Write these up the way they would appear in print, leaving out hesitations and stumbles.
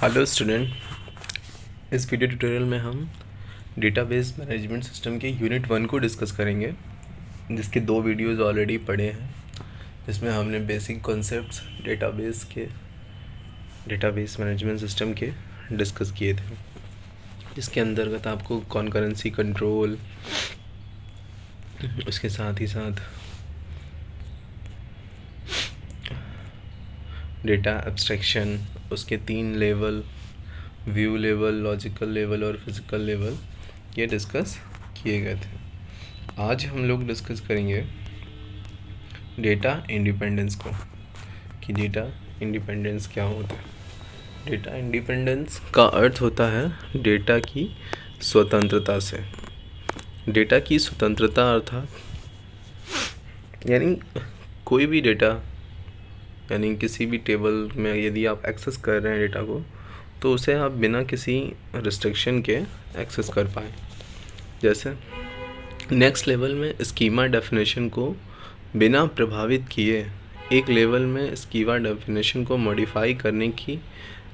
Hello student, इस video tutorial में हम डेटाबेस मैनेजमेंट सिस्टम के यूनिट 1 को डिस्कस करेंगे, जिसके 2 वीडियोस ऑलरेडी पढ़े हैं, जिसमें हमने basic concepts database management system के डिस्कस किए थे, जिसके अंतर्गत आपको कॉन्करेंसी कंट्रोल, उसके साथ ही साथ डेटा एब्स्ट्रैक्शन, उसके 3 level, view level, logical level और फिज़िकल लेवल, ये डिस्कस किए गए थे। आज हम लोग डिस्कस करेंगे डेटा इंडिपेंडेंस को, कि डेटा इंडिपेंडेंस क्या होता है। डेटा इंडिपेंडेंस का अर्थ होता है डेटा की स्वतंत्रता से। डेटा की स्वतंत्रता अर्थात यानी कोई भी डेटा, यानी किसी भी टेबल में यदि आप एक्सेस कर रहे हैं डेटा को, तो उसे आप बिना किसी रिस्ट्रिक्शन के एक्सेस कर पाएँ। जैसे नेक्स्ट लेवल में स्कीमा डेफिनेशन को बिना प्रभावित किए एक लेवल में स्कीमा डेफिनेशन को मॉडिफाई करने की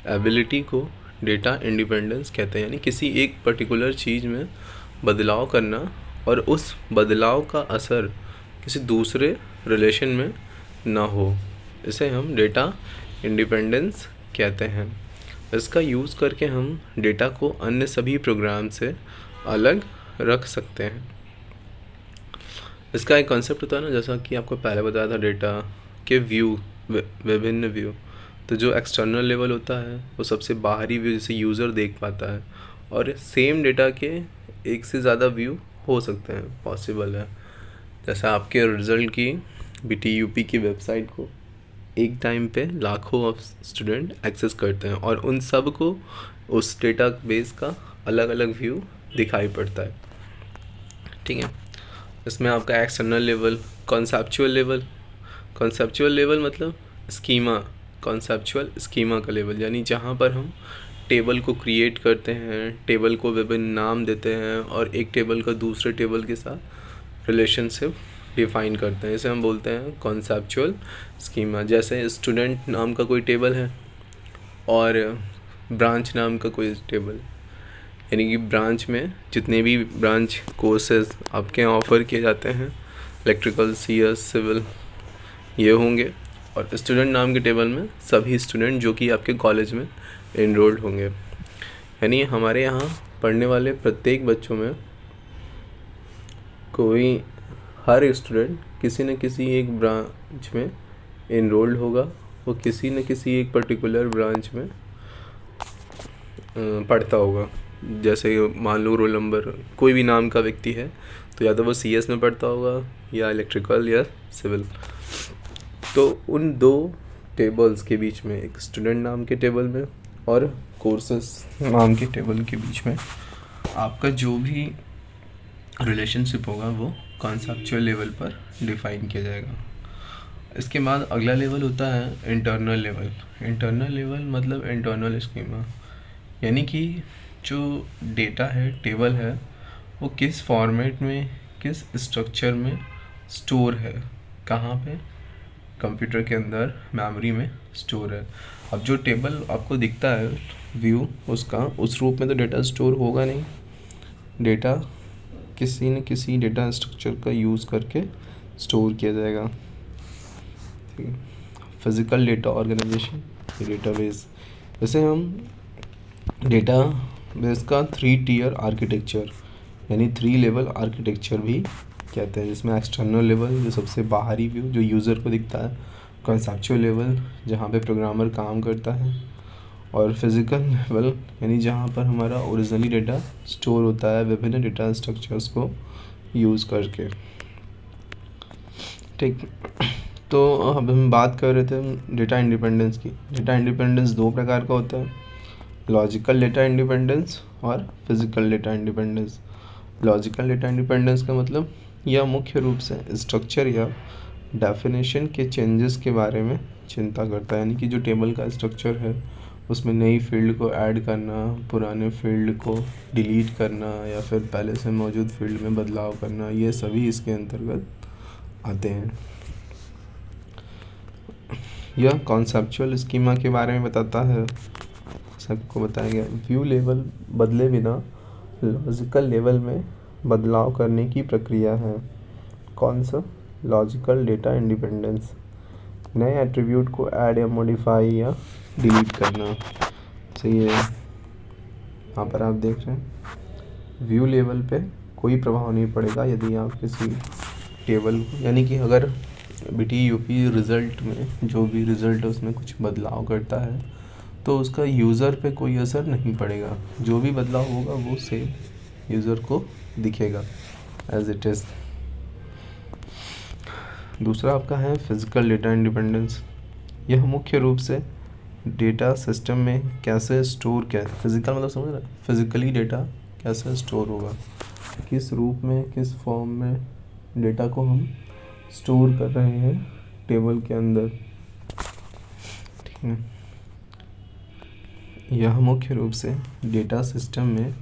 एबिलिटी को डेटा इंडिपेंडेंस कहते हैं। यानी किसी एक पर्टिकुलर चीज़ में बदलाव करना और उस बदलाव का असर किसी दूसरे रिलेशन में ना हो, इसे हम डेटा इंडिपेंडेंस कहते हैं। इसका यूज़ करके हम डेटा को अन्य सभी प्रोग्राम से अलग रख सकते हैं। इसका एक कॉन्सेप्ट होता है ना, जैसा कि आपको पहले बताया था डेटा के व्यू, विभिन्न व्यू। तो जो एक्सटर्नल लेवल होता है वो सबसे बाहरी व्यू, जिसे यूज़र देख पाता है, और सेम डेटा के एक से ज़्यादा व्यू हो सकते हैं, पॉसिबल है। जैसा आपके रिज़ल्ट की BTUP की वेबसाइट को एक टाइम पे लाखों ऑफ स्टूडेंट एक्सेस करते हैं, और उन सब को उस डेटा बेस का अलग अलग व्यू दिखाई पड़ता है। ठीक है, इसमें आपका एक्सटर्नल लेवल, कॉन्सेप्चुअल लेवल मतलब स्कीमा, कॉन्सेप्चुअल स्कीमा का लेवल, यानी जहाँ पर हम टेबल को क्रिएट करते हैं, टेबल को विभिन्न नाम देते हैं और एक टेबल का दूसरे टेबल के साथ रिलेशनशिप डिफ़ाइन करते हैं, इसे हम बोलते हैं कॉन्सेप्चुअल स्कीमा। जैसे स्टूडेंट नाम का कोई टेबल है और ब्रांच नाम का कोई टेबल, यानी कि ब्रांच में जितने भी ब्रांच कोर्सेज आपके यहाँ ऑफ़र किए जाते हैं, इलेक्ट्रिकल, CS, सिविल, ये होंगे, और स्टूडेंट नाम के टेबल में सभी स्टूडेंट जो कि आपके कॉलेज में इनरोल्ड होंगे। यानी हमारे यहाँ पढ़ने वाले प्रत्येक बच्चों में हर स्टूडेंट किसी न किसी एक ब्रांच में इनरोल्ड होगा, वो किसी न किसी एक पर्टिकुलर ब्रांच में पढ़ता होगा। जैसे मान लो रोल नंबर कोई भी नाम का व्यक्ति है, तो या तो वो CS में पढ़ता होगा या इलेक्ट्रिकल या सिविल। तो उन 2 टेबल्स के बीच में, एक स्टूडेंट नाम के टेबल में और कोर्सेस नाम के टेबल के बीच में, आपका जो भी रिलेशनशिप होगा वो कॉन्सेप्चुअल लेवल पर डिफ़ाइन किया जाएगा। इसके बाद अगला लेवल होता है इंटरनल लेवल। इंटरनल लेवल मतलब इंटरनल स्कीमा, यानी कि जो डेटा है, टेबल है, वो किस फॉर्मेट में, किस स्ट्रक्चर में स्टोर है, कहाँ पे, कंप्यूटर के अंदर मेमोरी में स्टोर है। अब जो टेबल आपको दिखता है व्यू, उसका उस रूप में तो डेटा स्टोर होगा नहीं, डेटा किसी न किसी डेटा स्ट्रक्चर का यूज़ करके स्टोर किया जाएगा। ठीक है, फिज़िकल डेटा ऑर्गेनाइजेशन, डेटाबेस, जैसे हम डेटाबेस का 3 टियर आर्किटेक्चर यानी 3 लेवल आर्किटेक्चर भी कहते हैं, जिसमें एक्सटर्नल लेवल जो सबसे बाहरी व्यू जो यूज़र को दिखता है, कॉन्सेप्चुअल लेवल जहाँ पे प्रोग्रामर काम करता है, और फिज़िकल लेवल यानी जहाँ पर हमारा ओरिजिनली डेटा स्टोर होता है विभिन्न डेटा स्ट्रक्चर्स को यूज़ करके। ठीक, तो अब हम बात कर रहे थे डेटा इंडिपेंडेंस की। डेटा इंडिपेंडेंस 2 प्रकार का होता है, लॉजिकल डेटा इंडिपेंडेंस और physical data independence. Logical data independence का मतलब यह मुख्य रूप से स्ट्रक्चर या डेफिनेशन के चेंजेस के बारे में चिंता करता है, यानी कि जो टेबल का स्ट्रक्चर है उसमें नई फील्ड को ऐड करना, पुराने फील्ड को डिलीट करना, या फिर पहले से मौजूद फील्ड में बदलाव करना, ये सभी इसके अंतर्गत आते हैं। यह कॉन्सेप्चुअल स्कीमा के बारे में बताता है, सबको बताया गया। व्यू लेवल बदले बिना लॉजिकल लेवल में बदलाव करने की प्रक्रिया है। कौन सा? Logical data independence. नए एट्रीब्यूट को ऐड या मॉडिफाई या डिलीट करना। सही है। यहाँ पर आप देख रहे हैं व्यू लेवल पे कोई प्रभाव नहीं पड़ेगा यदि आप किसी टेबल, यानी कि अगर BTUP रिज़ल्ट में जो भी रिज़ल्ट है उसमें कुछ बदलाव करता है तो उसका यूज़र पे कोई असर नहीं पड़ेगा। जो भी बदलाव होगा वो सेम यूज़र को दिखेगा एज इट इज़। दूसरा आपका है फिज़िकल डेटा इंडिपेंडेंस। यह मुख्य रूप से डेटा सिस्टम में कैसे स्टोर, क्या फिज़िकल मतलब समझ रहे हैं, फिज़िकली डेटा कैसे स्टोर होगा, किस रूप में, किस फॉर्म में डेटा को हम स्टोर कर रहे हैं टेबल के अंदर। ठीक है। यह मुख्य रूप से डेटा सिस्टम में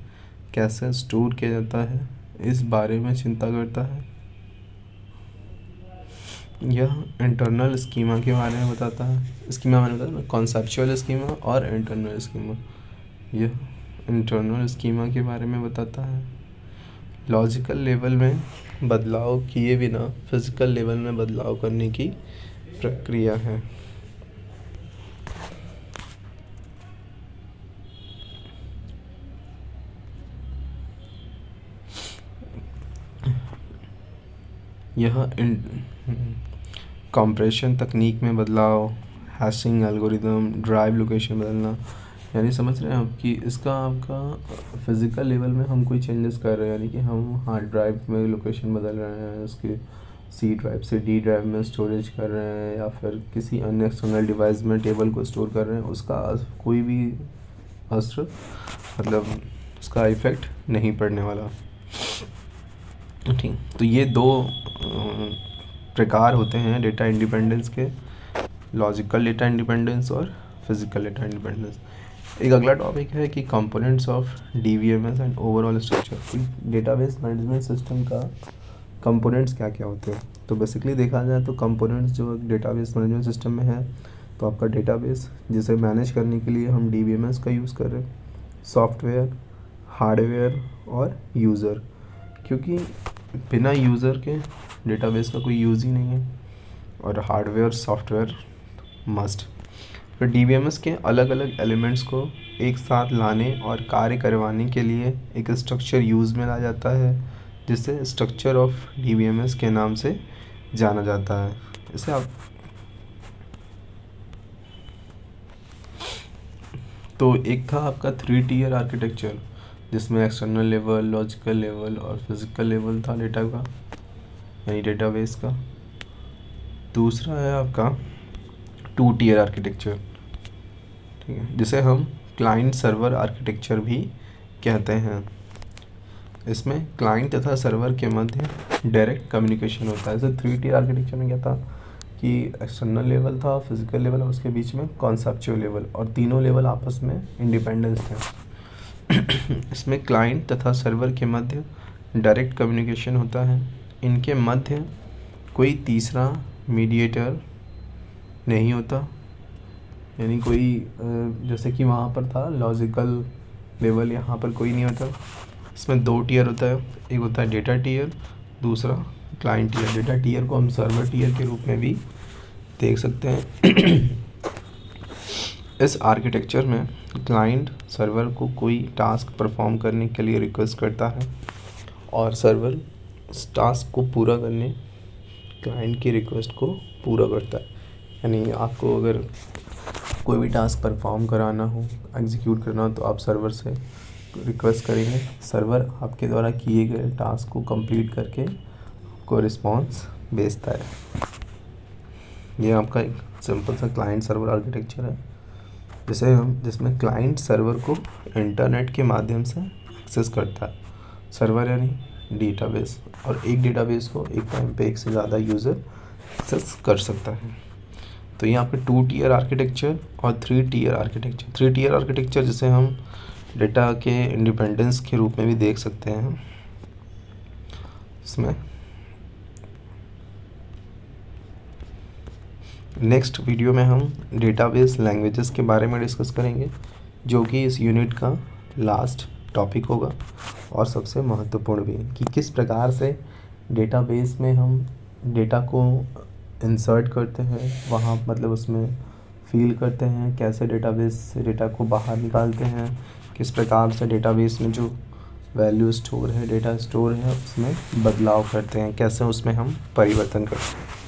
कैसे स्टोर किया जाता है इस बारे में चिंता करता है। यह इंटरनल स्कीमा के बारे में बताता है। स्कीमा मैंने बताया ना, कॉन्सेप्चुअल स्कीमा और इंटरनल स्कीमा। यह इंटरनल स्कीमा के बारे में बताता है। लॉजिकल लेवल में बदलाव किए बिना फिज़िकल लेवल में बदलाव करने की प्रक्रिया है। यह कंप्रेशन तकनीक में बदलाव, हैशिंग एल्गोरिदम, ड्राइव लोकेशन बदलना, यानी समझ रहे हैं आप कि इसका आपका फिज़िकल लेवल में हम कोई चेंजेस कर रहे हैं, यानी कि हम हार्ड ड्राइव में लोकेशन बदल रहे हैं, उसके C ड्राइव से D ड्राइव में स्टोरेज कर रहे हैं, या फिर किसी अन्य एक्सटर्नल डिवाइस में टेबल को स्टोर कर रहे हैं, उसका कोई भी असर, मतलब उसका इफ़ेक्ट नहीं पड़ने वाला। ठीक, तो ये दो प्रकार होते हैं डेटा इंडिपेंडेंस के, लॉजिकल डेटा इंडिपेंडेंस और फिज़िकल डेटा इंडिपेंडेंस। एक अगला टॉपिक है कि components of DBMS and overall structure. Database management system का कंपोनेंट्स क्या क्या होते हैं। तो बेसिकली देखा जाए तो कंपोनेंट्स जो डेटाबेस मैनेजमेंट सिस्टम में है, तो आपका डेटाबेस जिसे मैनेज करने के लिए हम DBMS का यूज़ कर रहे हैं, सॉफ्टवेयर, हार्डवेयर और यूज़र, क्योंकि बिना यूज़र के डेटाबेस का कोई यूज़ ही नहीं है, और हार्डवेयर सॉफ्टवेयर मस्ट। फिर DBMS के अलग अलग एलिमेंट्स को एक साथ लाने और कार्य करवाने के लिए एक स्ट्रक्चर यूज़ में लाया जाता है, जिसे स्ट्रक्चर ऑफ DBMS के नाम से जाना जाता है। इसे आप तो एक था आपका 3 टियर आर्किटेक्चर, जिसमें एक्सटर्नल लेवल, लॉजिकल लेवल और फिज़िकल लेवल था डेटा का, यानी डेटाबेस का। दूसरा है आपका 2 टियर आर्किटेक्चर, ठीक है, जिसे हम क्लाइंट सर्वर आर्किटेक्चर भी कहते हैं। इसमें क्लाइंट तथा सर्वर के मध्य डायरेक्ट कम्युनिकेशन होता है। जैसे 3 टियर आर्किटेक्चर में क्या था कि एक्सटर्नल लेवल था, फिज़िकल लेवल और उसके बीच में कॉन्सेप्चुअल लेवल, और तीनों लेवल आपस में इंडिपेंडेंस थे। इसमें क्लाइंट तथा सर्वर के मध्य डायरेक्ट कम्युनिकेशन होता है। इनके मध्य कोई तीसरा मीडिएटर नहीं होता, यानी कोई जैसे कि वहाँ पर था लॉजिकल लेवल, यहाँ पर कोई नहीं होता। इसमें 2 टियर होता है, एक होता है डेटा टियर, दूसरा क्लाइंट टियर। डेटा टियर को हम सर्वर टियर के रूप में भी देख सकते हैं। इस आर्किटेक्चर में क्लाइंट सर्वर को कोई टास्क परफॉर्म करने के लिए रिक्वेस्ट करता है, और सर्वर उस टास्क को पूरा करने क्लाइंट की रिक्वेस्ट को पूरा करता है। यानी आपको अगर कोई भी टास्क परफॉर्म कराना हो, एग्जीक्यूट करना हो, तो आप सर्वर से रिक्वेस्ट करेंगे, सर्वर आपके द्वारा किए गए टास्क को कंप्लीट करके आपको रिस्पॉन्स भेजता है। ये आपका एक सिंपल सा क्लाइंट सर्वर आर्किटेक्चर है, जिसमें क्लाइंट सर्वर को इंटरनेट के माध्यम से एक्सेस करता है। सर्वर यानी डेटाबेस, और एक डेटाबेस को एक टाइम पे एक से ज़्यादा यूज़र एक्सेस कर सकता है। तो यहाँ पे 2 टियर आर्किटेक्चर और 3 टियर आर्किटेक्चर। 3 टियर आर्किटेक्चर जिसे हम डेटा के इंडिपेंडेंस के रूप में भी देख सकते हैं। इसमें नेक्स्ट वीडियो में हम डेटाबेस लैंग्वेजेस के बारे में डिस्कस करेंगे, जो कि इस यूनिट का लास्ट टॉपिक होगा और सबसे महत्वपूर्ण भी, कि किस प्रकार से डेटाबेस में हम डेटा को इंसर्ट करते हैं, वहाँ मतलब उसमें फील करते हैं, कैसे डेटाबेस से डेटा को बाहर निकालते हैं, किस प्रकार से डेटाबेस में जो वैल्यू स्टोर है, डेटा स्टोर है, उसमें बदलाव करते हैं, कैसे उसमें हम परिवर्तन करते हैं।